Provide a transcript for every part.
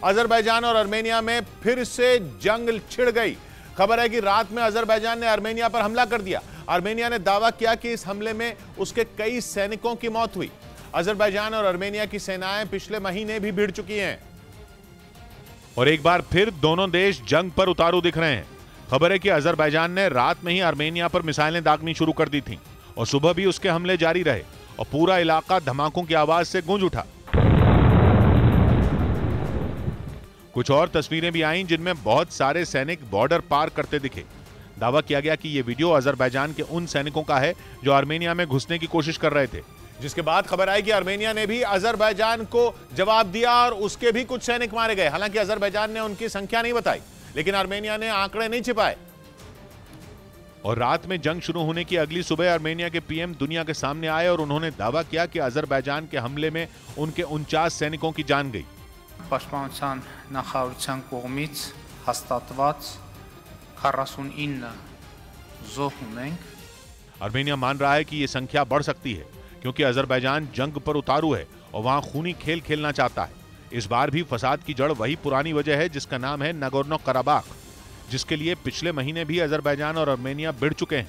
Azerbaijan और Armenia में फिर से जंग छिड़ गई। खबर है कि रात में अजरबैजान ने आर्मेनिया पर हमला कर दिया। आर्मेनिया ने दावा किया कि इस हमले में उसके कई सैनिकों की मौत हुई। अजरबैजान और आर्मेनिया की सेनाएं पिछले महीने भी भिड़ चुकी हैं और एक बार फिर दोनों देश जंग पर उतारू दिख रहे हैं। खबर है कि अजरबैजान ने रात में ही आर्मेनिया पर मिसाइलें दागनी शुरू कर दी थीं और सुबह भी उसके हमले जारी रहे और पूरा इलाका धमाकों की आवाज से गूंज उठा। कुछ और तस्वीरें भी आईं जिनमें बहुत सारे सैनिक बॉर्डर पार करते दिखे। दावा किया गया कि यह वीडियो अजरबैजान के उन सैनिकों का है जो आर्मेनिया में घुसने की कोशिश कर रहे थे, जिसके बाद खबर आई कि आर्मेनिया ने भी अजरबैजान को जवाब दिया और उसके भी कुछ सैनिक मारे गए। हालांकि अजरबैजान ने उनकी संख्या नहीं बताई, लेकिन आर्मेनिया ने आंकड़े नहीं छिपाए। और रात में जंग शुरू होने की अगली सुबह आर्मेनिया के पीएम दुनिया के सामने आए और उन्होंने दावा किया कि अजरबैजान के हमले में उनके 49 सैनिकों की जान गई। Պաշտպանության նախարարության կողմից հաստատված 49 զոհ ունենք। आर्मेनिया मान रहा है कि यह संख्या बढ़ सकती है क्योंकि अजरबैजान जंग पर उतारू है और वहां खूनी खेल खेलना चाहता है। इस बार भी फसाद की जड़ वही पुरानी वजह है जिसका नाम है नगोर्नो कराबाख, जिसके लिए पिछले महीने भी अजरबैजान और आर्मेनिया भिड़ चुके हैं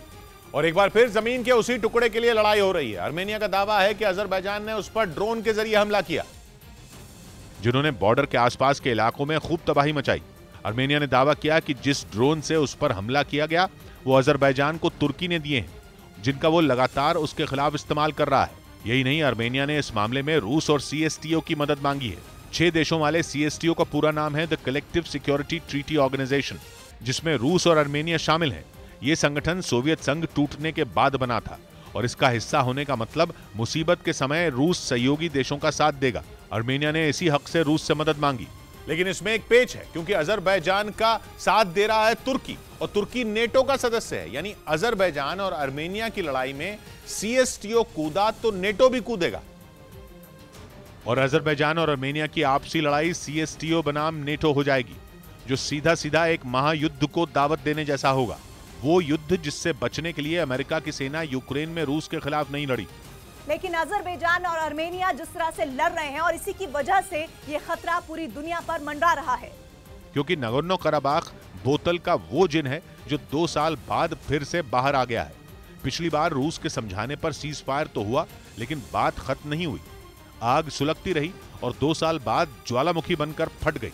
और एक बार फिर जमीन के उसी टुकड़े के लिए लड़ाई हो रही है। आर्मेनिया का दावा है कि अजरबैजान ने उस पर ड्रोन के जरिए हमला किया, जिन्होंने बॉर्डर के आसपास के इलाकों में खूब तबाही मचाई। आर्मेनिया ने दावा किया कि जिस ड्रोन से उस पर हमला किया गया वो अजरबैजान को तुर्की ने दिए हैं, जिनका वो लगातार उसके खिलाफ इस्तेमाल कर रहा है। यही नहीं, आर्मेनिया ने इस मामले में रूस और सीएसटीओ की मदद मांगी है। 6 देशों वाले सीएसटीओ का पूरा नाम है the collective security treaty organisation, जिसमें रूस और आर्मेनिया शामिल हैं। ये संगठन सोवियत संघ टूटने के बाद बना था और इसका हिस्सा होने का मतलब मुसीबत के समय रूस सहयोगी देशों का साथ देगा। आर्मेनिया ने इसी हक से रूस से मदद मांगी, लेकिन इसमें एक पेच है क्योंकि अजरबैजान का साथ दे रहा है तुर्की और तुर्की नेटो का सदस्य है। यानी अजरबैजान और आर्मेनिया की लड़ाई में सीएसटीओ कूदा तो नेटो भी कूदेगा और अजरबैजान और आर्मेनिया की आपसी लड़ाई सीएसटीओ बनाम नेटो हो जाएगी, जो सीधा सीधा एक महायुद्ध को दावत देने जैसा होगा। वो युद्ध जिससे बचने के लिए अमेरिका की सेना यूक्रेन में रूस के खिलाफ नहीं लड़ी। लेकिन अजरबैजान और आर्मेनिया जिस तरह से लड़ रहे हैं और इसी की वजह से ये खतरा पूरी दुनिया पर मंडरा रहा है, क्योंकि नगोर्नो कराबाख बोतल का वो जिन है जो 2 साल बाद फिर से बाहर आ गया है। पिछली बार रूस के समझाने पर सीज फायर तो हुआ, लेकिन बात खत्म नहीं हुई। आग सुलगती रही और 2 साल बाद ज्वालामुखी बनकर फट गई,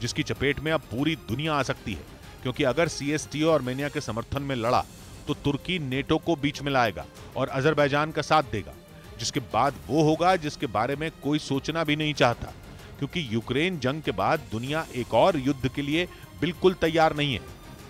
जिसकी चपेट में अब पूरी दुनिया आ सकती है। क्योंकि अगर सीएसटीओ आर्मेनिया के समर्थन में लड़ा तो तुर्की नेटो को बीच में लाएगा और अजरबैजान का साथ देगा, जिसके बाद वो होगा जिसके बारे में कोई सोचना भी नहीं चाहता, क्योंकि यूक्रेन जंग के बाद दुनिया एक और युद्ध के लिए बिल्कुल तैयार नहीं है।